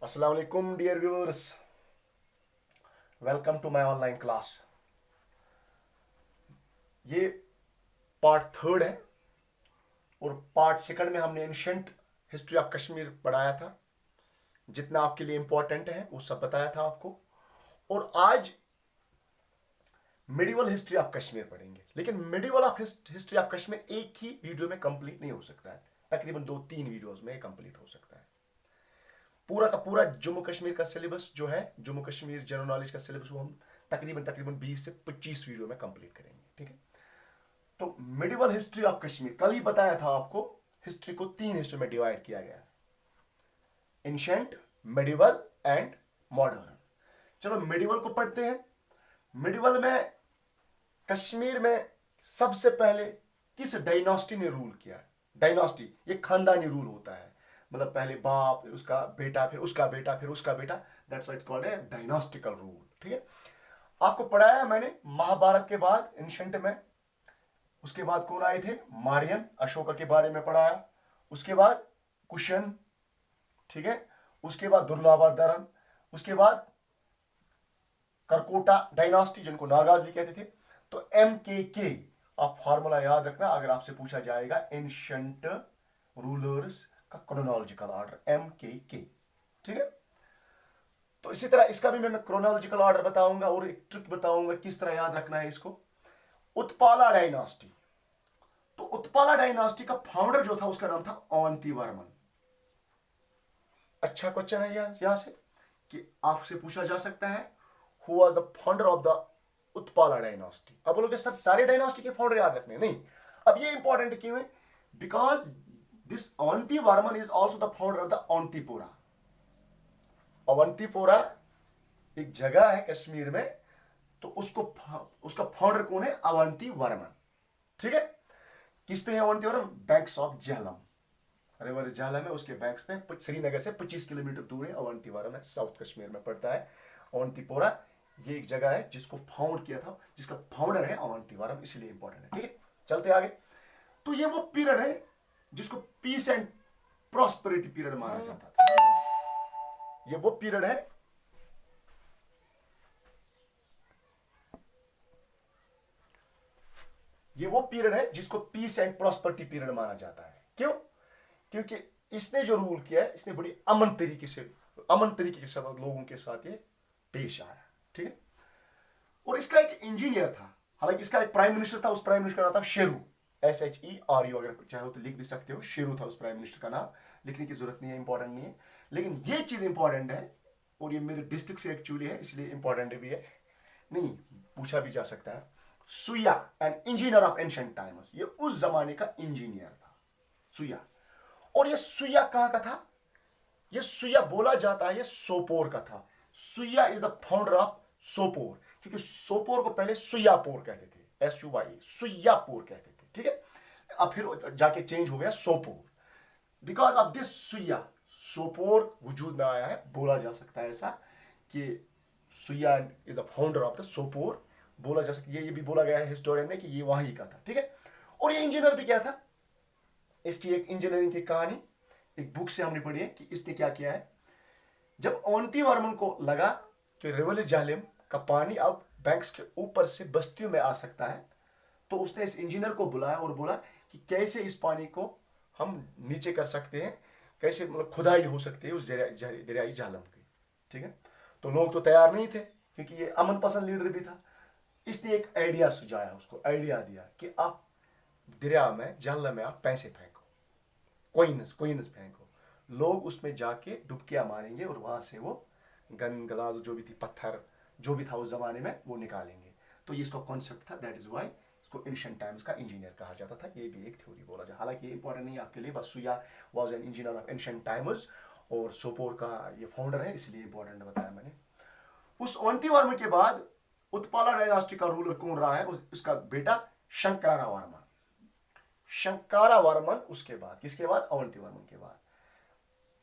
अस्सलाम वालेकुम dear viewers, welcome to my online class. ये पार्ट थर्ड है और पार्ट सेकंड में हमने एंशिएंट हिस्ट्री ऑफ कश्मीर पढ़ाया था। जितना आपके लिए इंपॉर्टेंट है वो सब बताया था आपको। और आज मिडिवल हिस्ट्री ऑफ कश्मीर पढ़ेंगे, लेकिन medieval of history of Kashmir एक ही वीडियो में कंप्लीट नहीं हो सकता है। तकरीबन 2-3 वीडियोस में कंप्लीट हो सकता है। पूरा का पूरा जम्मू कश्मीर का सिलेबस जो है, जम्मू कश्मीर जनरल नॉलेज का सिलेबस, वो हम तकरीबन तकरीबन 20 से 25 वीडियो में कंप्लीट करेंगे। ठीक है, तो मिडिवल हिस्ट्री ऑफ कश्मीर कल ही बताया था आपको। हिस्ट्री को 3 हिस्सों में डिवाइड किया गया है, एंशिएंट, मिडिवल एंड मॉडर्न। चलो मिडिवल को पढ़ते हैं। मिडिवल में कश्मीर में सबसे पहले किस डायनास्टी ने रूल किया है? डायनास्टी ये खानदानी रूल होता है, मतलब पहले बाप, फिर उसका बेटा, फिर उसका बेटा, फिर उसका बेटा। That's why it's called a dynastical rule. ठीक है, आपको पढ़ाया मैंने महाभारत के बाद एंशिएंट में। उसके बाद कौन आए थे? मारियन, अशोका के बारे में पढ़ाया। उसके बाद कुशन, ठीक है, उसके बाद दुर्लाभादरन, उसके बाद करकोटा डायनास्टी जिनको नागाज भी कहते थे। तो MKK आप फॉर्मूला याद रखना अगर आपसे पूछा जाएगा एंशिएंट रूलर्स का क्रोनोलॉजिकल ऑर्डर, MKK। ठीक है, तो इसी तरह इसका भी मैं क्रोनोलॉजिकल ऑर्डर बताऊंगा और एक ट्रिक बताऊंगा किस तरह याद रखना है इसको। उत्पाला डायनास्टी, तो उत्पाला डायनास्टी का फाउंडर जो था उसका नाम था अवंती वर्मन। अच्छा क्वेश्चन है यहां से कि आपसे पूछा जा सकता है who was the founder of the Utpala dynasty. अब बोलोगे सर सारे डायनास्टी के फाउंडर याद रखने, नहीं। अब ये इंपॉर्टेंट क्यों है? Because this Avanti Varman is also the founder of the Awantipora. Awantipora एक जगह है कश्मीर में, तो उसका फाउंडर कौन है? अवंती वर्मन। ठीक है, किस पे है Avanti Varman? Banks of Jhelum, river Jhelum है, उसके बैंक्स पे श्रीनगर से 25 किलोमीटर दूर है अवंती वर्मन, साउथ कश्मीर में पड़ता है अवंतीपोरा। ये एक जगह है जिसको फाउंड किया था, जिसका फाउंडर है अवंती वर्मन, इसलिए इंपॉर्टेंट है। ठीक है, चलते आगे। तो ये वो पीरियड है जिसको पीस एंड प्रॉस्पेरिटी पीरियड माना जाता था। ये वो पीरियड है, ये वो पीरियड है जिसको पीस एंड प्रॉस्पेरिटी पीरियड माना जाता है। क्यों? क्योंकि इसने जो रूल किया है, इसने बड़ी अमन तरीके के साथ लोगों के साथ ये पेश आया। ठीक है, और इसका एक इंजीनियर था, हालांकि इसका एक प्राइम मिनिस्टर था, उस प्राइम मिनिस्टर का नाम था शेरू, SHERU। अगर चाहे तो लिख भी सकते हो, शेरू था उस प्राइम मिनिस्टर का नाम, लिखने की जरूरत नहीं है, इंपॉर्टेंट नहीं है। लेकिन ये चीज इंपॉर्टेंट है और ये मेरे डिस्ट्रिक्ट से एक्चुअली है, इसलिए इंपॉर्टेंट भी है, नहीं पूछा भी जा सकता है। Suyya, an engineer of ancient times, ये उस जमाने का इंजीनियर था, सुया। और ये सुया कहां का था? ये सुया बोला जाता है ये सोपोर का था। Suyya is the founder of Sopore, क्योंकि सोपोर को पहले सुयापुर कहते थे, SUY, सुयापुर कहते थे। ठीक है, अब फिर जाके चेंज हो गया सोपोर। बिकॉज ऑफ दिस सुया, सोपोर वजूद में आया है, बोला जा सकता है ऐसा कि Suyya is the founder of the Sopore, बोला जा सकता है। ये भी बोला गया है हिस्टोरियन ने कि ये वहीं का था। ठीक है, और ये इंजीनियर भी क्या था? इसकी एक इंजीनियरिंग की कहानी एक बुक से हमने पढ़ी है कि इसने क्या किया है। जब अवंती वर्मन को लगा कि रिवर झेलम का पानी अब बैंक्स के ऊपर से बस्तियों में आ सकता है, तो उसने इस इंजीनियर को बुलाया और बोला कि कैसे इस पानी को हम नीचे कर सकते हैं, कैसे मतलब खुदाई हो सकती है उस दरियाई झेलम की। ठीक है, तो लोग तो तैयार नहीं थे क्योंकि ये अमन पसंद लीडर भी था। इसने एक आइडिया सुझाया, उसको आइडिया दिया कि आप दरिया में, झेलम में आप पैसे फेंको, कोइंस फेंको, लोग उसमें जाके डुबकियां मारेंगे और वहां से वो गन गलाज जो भी थी, पत्थर जो भी था उस जमाने में, वो निकालेंगे। तो ये इसका कॉन्सेप्ट था, दैट इज वाई इसको एंशिएंट टाइम्स का इंजीनियर कहा जाता था। ये भी एक थ्योरी बोला जाए, हालांकि ये इंपॉर्टेंट नहीं है आपके लिए, बस Suyya was an engineer of ancient times और सोपोर का ये फाउंडर है, इसलिए इंपॉर्टेंट बताया मैंने। उस अवंती वर्मन के बाद उत्पाला डायनास्टी का रूलर कौन रहा है? उसका बेटा शंकरारा वर्मन। शंकारा वर्मन उसके बाद, किसके बाद? अवंती वर्मन के बाद।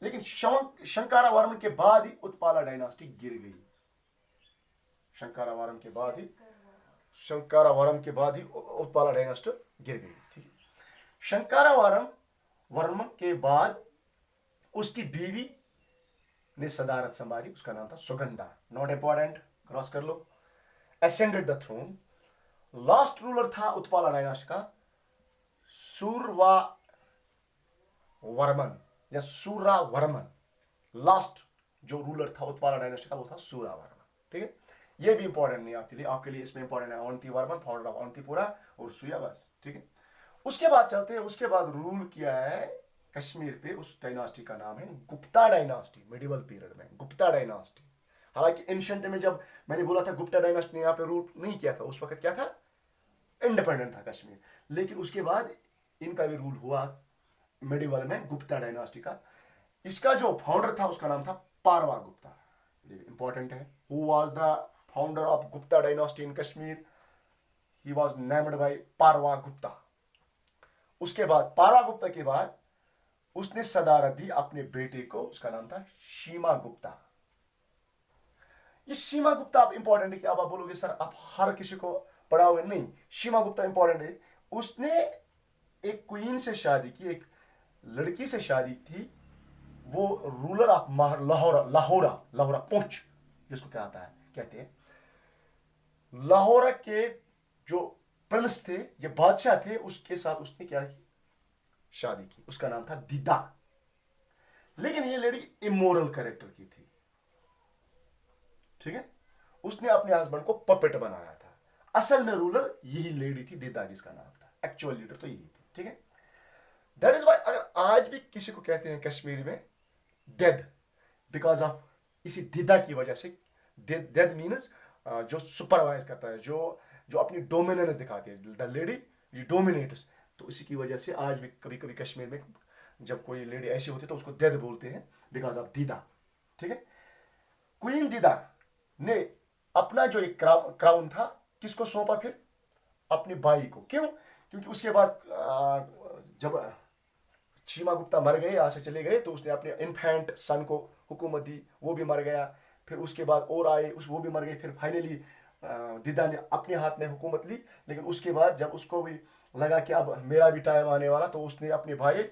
लेकिन शंकारा वर्मन के बाद ही उत्पाला डायनास्टी गिर गई। शंकारा वर्मन के बाद ही उत्पाला डायनास्टी गिर गई। ठीक है, शंकारा वर्मन के बाद उसकी बीवी ने सदारत संभाली, उसका नाम था सुगंधा, नॉट इंपॉर्टेंट, क्रॉस कर लो। Ascended the throne, last ruler था उत्पाला डायनास्टी का सूरवा वर्मन या सूरा वर्मन। लास्ट जो रूलर था उत्पाला डायनास्टी का वो था सूरा वर्मन, ठीक है। ये भी इंपॉर्टेंट नहीं आपके लिए इसमें इंपॉर्टेंट है अवंती वर्मन, फाउंडर ऑफ अवंतीपुरा और सूया, बस, ठीक है। उसके बाद चलते हैं, उसके बाद रूल किया है कश्मीर पे, उस डायनास्टी का नाम है गुप्ता डायनास्टी, मिडिवल पीरियड में गुप्ता डायनास्टी। हालांकि एंशिएंट में जब मैंने बोला था गुप्ता डायनास्टी ने यहाँ पे रूल नहीं किया था, उस वक्त क्या था, इंडिपेंडेंट था कश्मीर, लेकिन उसके बाद इनका भी रूल हुआ मिडिवल में गुप्ता डायनास्टी का। इसका जो फाउंडर था उसका नाम था पारवा गुप्ता, इंपॉर्टेंट है। Who was the founder of Gupta dynasty in Kashmir? He was named by Parva Gupta. उसके बाद पारवा गुप्ता के बाद उसने सदारत दी अपने बेटे को, उसका नाम था शीमा गुप्ता। ये शीमा गुप्ता आप इंपॉर्टेंट है कि आप बोलोगे सर आप हर किसी को पढ़ाओगे, नहीं, शीमा गुप्ता इंपॉर्टेंट है। उसने एक क्वीन से शादी की, एक लड़की से शादी थी, वो रूलर ऑफ लाहौरा पुंछ जिसको क्या आता है कहते हैं, लाहौरा के जो प्रिंस थे, जो बादशाह थे, उसके साथ उसने क्या की, शादी की, उसका नाम था दीदा। लेकिन ये लेडी इमोरल कैरेक्टर की थी, ठीक है। उसने अपने हस्बैंड को पपेट बनाया था। असल में रूलर यही लेडी थी, दीदा जिसका नाम था, एक्चुअल लीडर तो यही थी, ठीक है। दैट इज वाई अगर आज भी किसी को कहते हैं कश्मीरी में देद, बिकॉज ऑफ इसी दीदा की वजह से। देद मीन्स जो सुपरवाइज करता है, जो अपनी डोमिनेंस दिखाती है, द लेडी डोमिनेट्स। तो इसी की वजह से आज भी कभी कभी कश्मीर में जब कोई लेडी ऐसी होती है तो उसको देद बोलते हैं, बिकॉज ऑफ दीदा, ठीक है। क्वीन दीदा ने अपना जो एक क्राउन था किसको सौंपा फिर? अपने भाई को। क्यों? क्योंकि उसके बाद जब शीमा गुप्ता मर गए, यहां से चले गए, तो उसने अपने इन्फेंट सन को हुकूमत दी, वो भी मर गया। फिर उसके बाद और आए, वो भी मर गए। फिर फाइनली दीदा ने अपने हाथ में हुकूमत ली। लेकिन उसके बाद जब उसको भी लगा कि अब मेरा भी टाइम आने वाला, तो उसने अपने भाई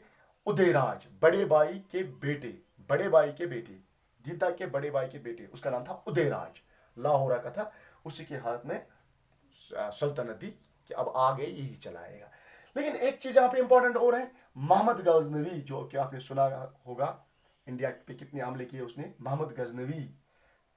उदयराज, बड़े भाई के बेटे, दीदा के बड़े भाई के बेटे, उसका नाम था उदयराज, लाहौरा का था, उसी के हाथ में सल्तनत दी कि अब आगे यही चलाएगा। लेकिन एक चीज यहां पे इंपॉर्टेंट और है, मोहम्मद गजनवी, जो कि आपने सुना होगा, इंडिया पे कितने हमले किए उसने। Mohammad Ghaznavi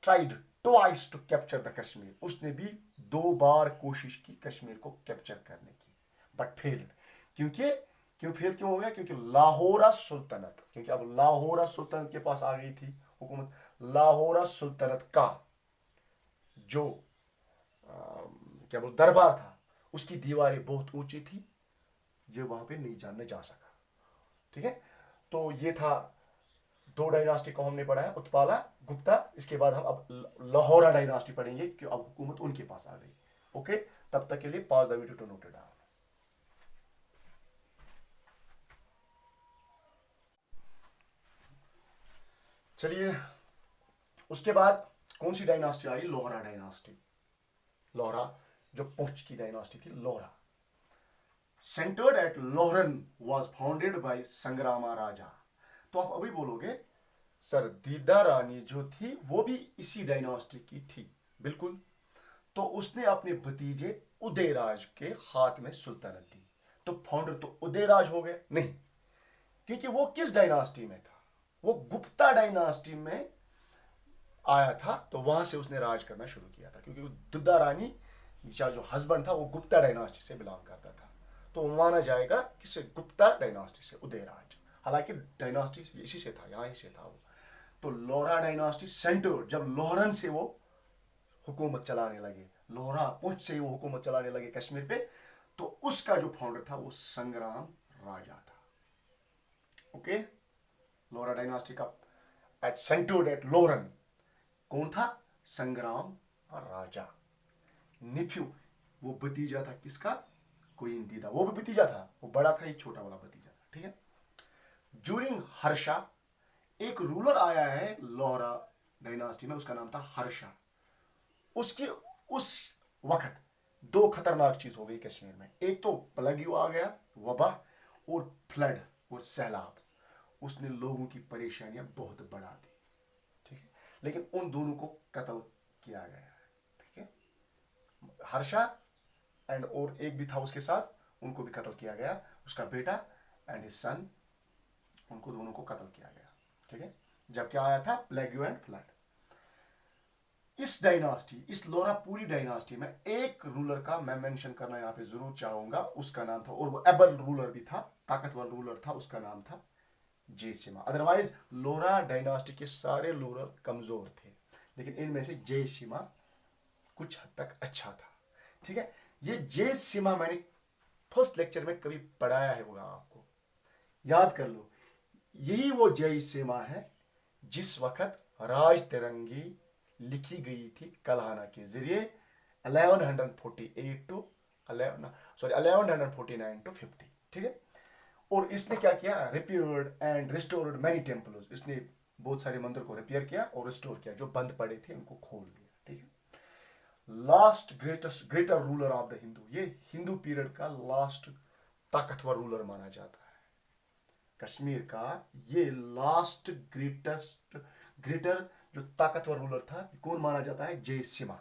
tried twice to capture the Kashmir, उसने भी 2 बार कोशिश की कश्मीर को कैप्चर करने की, बट फेल्ड। क्यों फेल क्यों हो गया? क्योंकि लाहौरा सुल्तनत, क्योंकि अब लाहौरा सुल्तनत के पास आ गई थी हुकूमत। लाहौरा सुल्तनत का जो क्या बोल दरबार था, उसकी दीवारें बहुत ऊंची थी, ये वहां पे नहीं जा सका, ठीक है। तो ये था 2 डायनास्टी को हमने पढ़ा है, उत्पाला, गुप्ता। इसके बाद हम अब लाहौरा डायनास्टी पढ़ेंगे कि अब हुकूमत उनके पास आ गई। ओके, तब तक के लिए pause the video to note it down. चलिए, उसके बाद कौन सी डायनास्टी आई? लोहरा डायनास्टी। लोहरा जो पुंछ की डायनास्टी थी, Lohara. Centred at Loharan was founded by Sangrama Raja. तो आप अभी बोलोगे सर दीदा रानी जो थी वो भी इसी डायनास्टी की थी, बिल्कुल। तो उसने अपने भतीजे उदयराज के हाथ में सुल्तनत दी, तो फाउंडर तो उदयराज हो गए? नहीं, क्योंकि वो किस डायनास्टी में था? वो गुप्ता डायनास्टी में आया था, तो वहां से उसने राज करना शुरू किया था, क्योंकि दीदा रानी जो हस्बैंड था वो गुप्ता डायनास्टी से बिलोंग करता था, तो माना जाएगा किसे? गुप्ता डायनास्टी से, उदयराज। हालांकि डायनास्टी इसी से था, यहां से था वो। तो लोहरा डायनास्टी सेंटर, जब लोहरन से वो हुकूमत चलाने लगे, लोहरा पुंछ से वो हुकूमत चलाने लगे कश्मीर पे, तो उसका जो फाउंडर था वो संग्राम राजा था। ओके, लोहरा डायनास्टी का एट सेंटर्ड एट लोहरन कौन था? संग्राम राजा। निफ्यू, वो भतीजा था किसका? क्वीन दीदा, वो भी भतीजा था, वो बड़ा था, एक छोटा वाला भतीजा था, ठीक है। ड्यूरिंग हर्षा, एक रूलर आया है लोहरा डायनास्टी में, उसका नाम था हर्षा। उसके उस वक्त 2 खतरनाक चीज हो गई कश्मीर में। एक तो प्लेग आ गया, वबा, और फ्लड और सैलाब। उसने लोगों की परेशानियां बहुत बढ़ा दी, लेकिन उन दोनों को कत्ल किया गया है, ठीक है। हर्षा एंड और एक भी था उसके साथ, उनको भी कत्ल किया गया, उसका बेटा एंड हिज सन, उनको दोनों को कत्ल किया गया, ठीक है। जब क्या आया था, प्लेग एंड फ्लड। इस डायनास्टी, इस लोरा पूरी डायनास्टी में एक रूलर का मैं मेंशन करना यहां पे जरूर चाहूंगा, उसका नाम था, और वो एबल रूलर भी था, ताकतवर रूलर था, उसका नाम था जयसिम्हा। अदरवाइज लोरा डायनास्टी के सारे रूलर कमजोर थे, लेकिन इनमें से जयसिम्हा कुछ हद तक अच्छा था, ठीक है। ये जयसिम्हा मैंने फर्स्ट लेक्चर में कभी पढ़ाया है, होगा आपको याद कर लो। यही वो जयसिम्हा है जिस वक्त राज तिरंगी लिखी गई थी कल्हाना के जरिए 1148 टू 1149 टू 50, ठीक है। और इसने क्या किया, repaired and restored many temples, इसने बहुत सारे मंदिर को रिपेयर किया और रिस्टोर किया, जो बंद पड़े थे उनको खोल दिया, ठीक है। Last greater ruler of the Hindu, ये हिंदू पीरियड का लास्ट ताकतवर रूलर माना जाता है। कश्मीर का ये लास्ट ग्रेटर जो ताकतवर रूलर था, कौन माना जाता है, जयसिम्हा,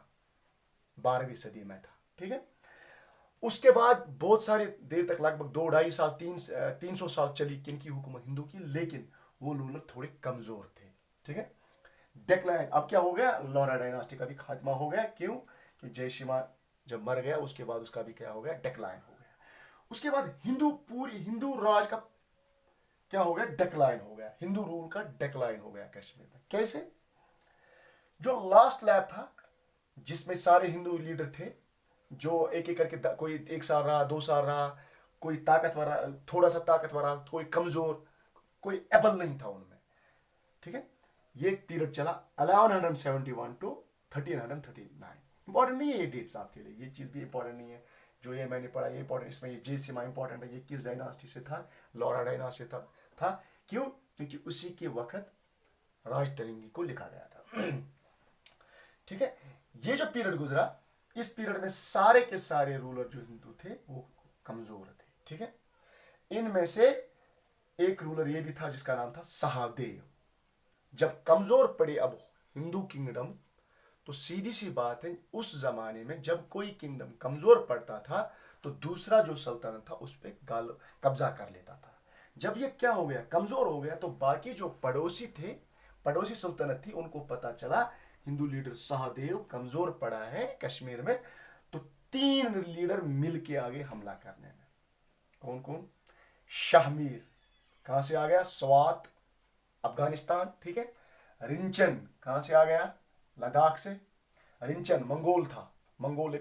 12वीं सदी में था, ठीक है। उसके बाद बहुत सारे देर तक, लगभग 2-2.5 साल 300 साल चली किनकी हुकूमत, हिंदू की, लेकिन वो रूलर थोड़े कमजोर थे, ठीक है। डेक्लाइन, अब क्या हो गया, लोरा डायनास्टी का भी खात्मा हो गया, क्यों, कि जयसिम्हा जब मर गया उसके बाद उसका भी क्या हो गया, डेक्लाइन हो गया। उसके बाद पूरी हिंदू राज का क्या हो गया, डेक्लाइन हो गया, हिंदू रूल का डेक्लाइन हो गया कश्मीर में। कैसे, जो लास्ट लैब था जिसमें सारे हिंदू लीडर थे, जो एक एक करके, कोई 1 साल रहा, 2 साल रहा, कोई ताकतवर रहा, थोड़ा सा ताकतवर रहा, कोई कमजोर, कोई एबल नहीं था उनमें, ठीक है। ये पीरियड चला 1171 टू 1339। इंपॉर्टेंट नहीं है ये डेट्स आपके लिए, ये चीज भी इंपॉर्टेंट नहीं है, जो ये मैंने पढ़ा ये इंपॉर्टेंट, इसमें ये जयसिम्हा इंपॉर्टेंट है, ये किस डायनास्टी से था, लोरा डायनास्टी था। क्यों, क्योंकि उसी के वक्त राज तिरंगी को लिखा गया था, ठीक है। ये जो पीरियड गुजरा, इस पीरियड में सारे के सारे रूलर जो हिंदू थे वो कमजोर थे, ठीक है। इनमें से एक रूलर ये भी था जिसका नाम था सहादेव। जब कमजोर पड़े अब हिंदू किंगडम, तो सीधी सी बात है, उस जमाने में जब कोई किंगडम कमजोर पड़ता था तो दूसरा जो सल्तनत था उस पर कब्जा कर लेता था। जब ये क्या हो गया, कमजोर हो गया, तो बाकी जो पड़ोसी थे, पड़ोसी सुल्तानत थी, उनको पता चला हिंदू लीडर सहदेव कमजोर पड़ा है कश्मीर में, तो 3 लीडर मिलके आगे हमला करने में। कौन कौन, शाहमीर कहां से आ गया, स्वात, अफगानिस्तान, ठीक है। रिंचन कहां से आ गया, लद्दाख से, रिंचन मंगोल था, मंगोल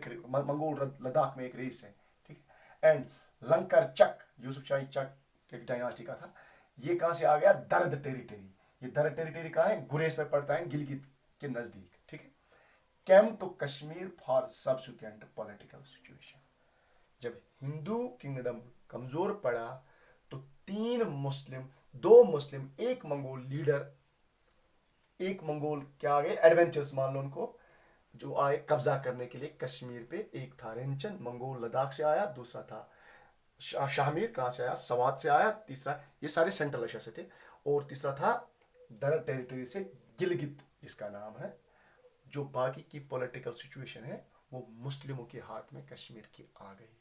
लद्दाख में एक रेस है, ठीक है। एंड लंकर चक, यूसुफ शाही चक एक डायनास्टी का था, ये कहां से आ गया, दर्द टेरिटरी। ये दर्द टेरिटरी कहां है, गुरेज में पड़ता है, गिलगित के नजदीक, ठीक है। Came to Kashmir for subsequent political situation. जब हिंदू किंगडम कमजोर पड़ा तो 3 मुस्लिम, 2 मुस्लिम, एक मंगोल लीडर, एक मंगोल क्या आ गए, एडवेंचर्स मान लो उनको, जो आए कब्जा करने के लिए कश्मीर पे। एक था रिंचन, मंगोल लद्दाख से आया, दूसरा था शाहमीर कहां से आया, सवात से आया, तीसरा, ये सारे सेंट्रल एशिया से थे, और तीसरा था दरद टेरिटरी से गिलगित जिसका नाम है। जो बाकी की पॉलिटिकल सिचुएशन है वो मुस्लिमों के हाथ में कश्मीर की आ गई,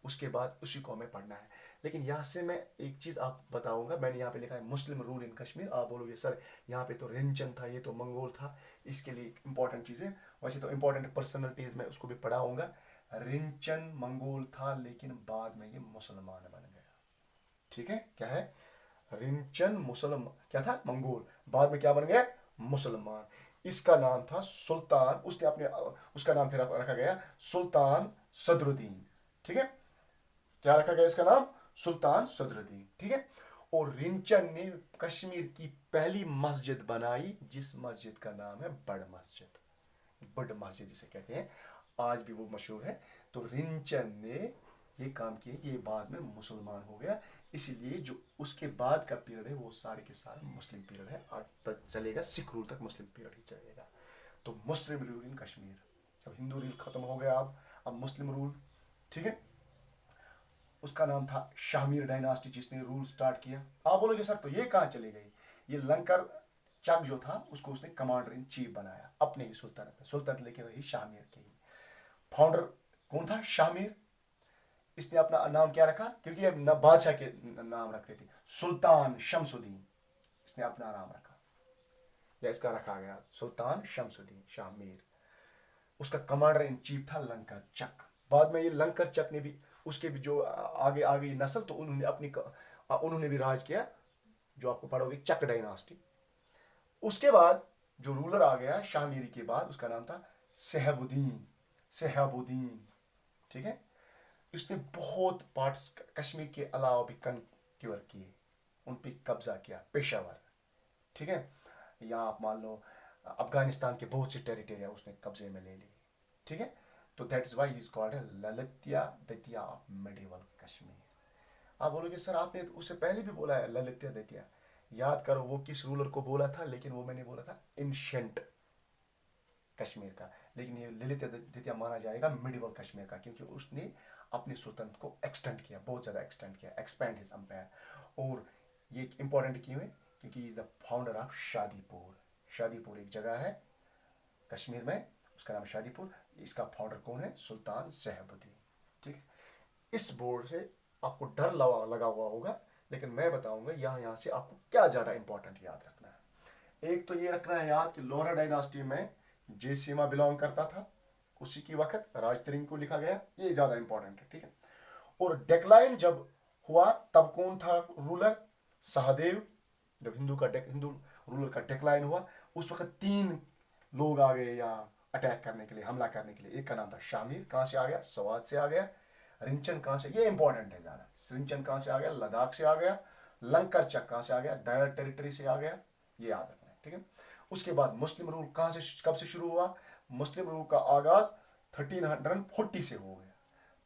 उसके बाद उसी को हमें पढ़ना है। लेकिन यहाँ से मैं एक चीज़ आप बताऊंगा, मैंने यहाँ पे लिखा है मुस्लिम रूल इन कश्मीर। आप बोलोगे सर यहाँ पे तो रिंचन था, ये तो मंगोल था, इसके लिए इंपॉर्टेंट चीज़ें, वैसे तो इंपॉर्टेंट पर्सनलिटीज में उसको भी पढ़ाऊंगा। रिंचन मंगोल था, लेकिन बाद में ये मुसलमान बन गया, ठीक है। क्या है, रिंचन मुसलमान, क्या था, मंगोल, बाद में क्या बन गया, मुसलमान। इसका नाम था सुल्तान, उसने अपने, उसका नाम फिर रखा गया सुल्तान सदरुद्दीन, ठीक है। क्या रखा गया इसका नाम, सुल्तान सदरुद्दीन, ठीक है। और रिंचन ने कश्मीर की पहली मस्जिद बनाई, जिस मस्जिद का नाम है बड़ मस्जिद, बड़ मस्जिद जिसे कहते हैं, आज भी वो मशहूर है। तो रिंचन ने ये काम किया, ये बाद में मुसलमान हो गया, इसीलिए जो उसके बाद का पीरियड है वो सारे के सारे मुस्लिम पीरियड है, आज तक चलेगा, सिख रूल तक मुस्लिम पीरियड ही चलेगा। तो मुस्लिम रूल इन कश्मीर, जब हिंदू रूल खत्म हो गया, अब मुस्लिम रूल, ठीक है। उसका नाम था शाहमीर डायनास्टी, जिसने रूल स्टार्ट किया। आप बोलोगे सर तो ये कहाँ चली गई, ये लंकर चक जो था उसको उसने कमांडर इन चीफ बनाया अपने ही सुल्तानत में। सुल्तानत लेके रही शाहमीर की। फाउंडर कौन था? शाहमीर। इसने अपना नाम क्या रखा? क्योंकि ये बादशाह के नाम रखते थे। सुल्तान शमसुद्दीन इसने अपना नाम रखा, या इसका रखा गया सुल्तान शमसुद्दीन शाहमीर। उसका कमांडर इन चीफ था लंकर चक। बाद में ये लंकर चक ने भी, उसके भी जो आगे आगे नस्ल, तो उन्होंने भी राज किया, जो आपको पढ़ोगे चक डायनास्टी। उसके बाद जो रूलर आ गया शाहमीरी के बाद, उसका नाम था सहबुद्दीन। सहबुद्दीन, ठीक है। इसने बहुत पार्ट्स कश्मीर के अलावा भी कन्क्यूर किए, उन पे कब्जा किया, पेशावर, ठीक है। या आप मान लो अफगानिस्तान के बहुत से टेरिटरी उसने कब्जे में ले ली, ठीक है। तो that is why he is called Lalitya द्वितीय ऑफ मेडिवल कश्मीर। आप बोलोगे सर आपने तो उससे पहले भी बोला है ललित्या द्वितीय। याद करो वो किस रूलर को बोला था, लेकिन वो मैंने बोला था एंशिएंट कश्मीर का, लेकिन ये ललित्या द्वितीय माना जाएगा मिडिवल कश्मीर का, क्योंकि उसने अपनी सुल्तानत को एक्सटेंड किया, बहुत ज़्यादा एक्सटेंड किया, एक्सपैंड हिज एम्पायर। और ये इंपॉर्टेंट क्यों है? क्योंकि is the founder of Shadipur. Shadipur एक जगह है कश्मीर में, उसका नाम शादीपुर। इसका फाउंडर कौन है? सुल्तान सहबुद्दीन, ठीक है। इस बोर्ड से आपको डर लगा हुआ होगा, लेकिन मैं बताऊंगा यहाँ से आपको क्या ज़्यादा इंपॉर्टेंट याद रखना है। एक तो ये रखना है याद कि लोहरा डायनास्टी में जयसीमा बिलोंग करता था, उसी की वक्त राजतरिंग को लिखा गया, ये ज़्यादा इंपॉर्टेंट है, ठीक है। और डेक्लाइन जब हुआ तब कौन था रूलर? सहदेव। जब हिंदू रूलर का डेक्लाइन हुआ, उस वक्त 3 लोग आ गए यहाँ अटैक करने के लिए, हमला करने के लिए। एक का नाम था शामीर, कहाँ से आ गया? सवाद से आ गया। रिंचन कहाँ से? ये इंपॉर्टेंट है ज़्यादा। रिंचन कहाँ से आ गया? लद्दाख से आ गया। लंकर चक कहाँ से आ गया? दायर टेरिटरी से आ गया। ये याद रखना है, ठीक है। उसके बाद मुस्लिम रूल कहाँ से, कब से शुरू हुआ? मुस्लिम रूल का आगाज 1340 से हो गया।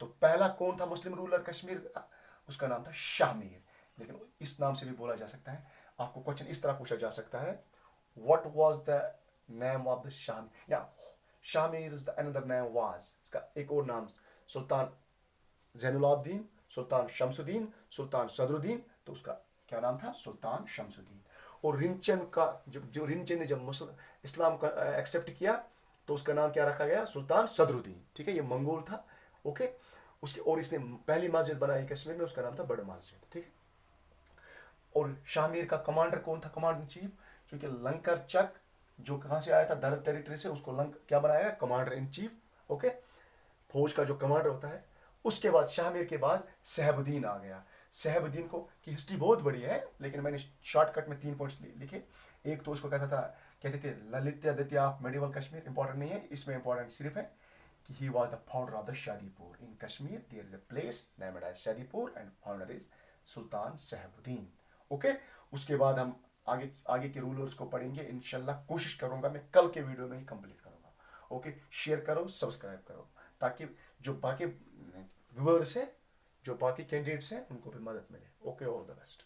तो पहला कौन था मुस्लिम रूलर कश्मीर का? उसका नाम था शामीर, लेकिन इस नाम से भी बोला जा सकता है। आपको क्वेश्चन इस तरह पूछा जा सकता है, what was the name of the Shamir, या Shamir is the another name was, इसका एक और नाम सुल्तान जैनुलाब्दीन, सुल्तान शमसुद्दीन, सुल्तान सदरुद्दीन। तो उसका क्या नाम था? सुल्तान शमसुद्दीन। और रिंचन का जो रिंचन ने जब इस्लाम का एक्सेप्ट किया, तो उसका नाम क्या रखा गया? सुल्तान सदरुद्दीन, ठीक है। ये मंगोल था, ओके। उसके और इसने पहली मस्जिद बनाई कश्मीर में, उसका नाम था बड़ मस्जिद, ठीक है। और शामीर का कमांडर कौन था? कमांडर इन चीफ, क्योंकि लंकर चक जो कहाँ से आया था? दर टेरिटरी से, उसको क्या बनाया गया? Commander in chief, okay. फौज का जो कमांडर होता है। उसके बाद शामीर के बाद सहबुद्दीन आ गया। सहबुद्दीन को की हिस्ट्री बहुत बड़ी है, लेकिन मैंने शॉर्टकट में 3 पॉइंट्स लिखे। एक तो उसको कहते थे ललित्या द्वितीय ऑफ मेडिवल कश्मीर, इंपॉर्टेंट नहीं है इसमें, इंपॉर्टेंट सिर्फ है कि he was the founder of the Shadipur in Kashmir. There is a place named as Shadipur and founder is Sultan Shahabuddin, okay. उसके बाद हम आगे के रूलर्स को पढ़ेंगे इंशाल्लाह। कोशिश करूंगा मैं कल के वीडियो में ही कंप्लीट करूंगा, ओके। शेयर करो, सब्सक्राइब करो, ताकि जो बाकी व्यूअर्स हैं, जो बाकी कैंडिडेट्स हैं, उनको भी मदद मिले। Okay, all the best.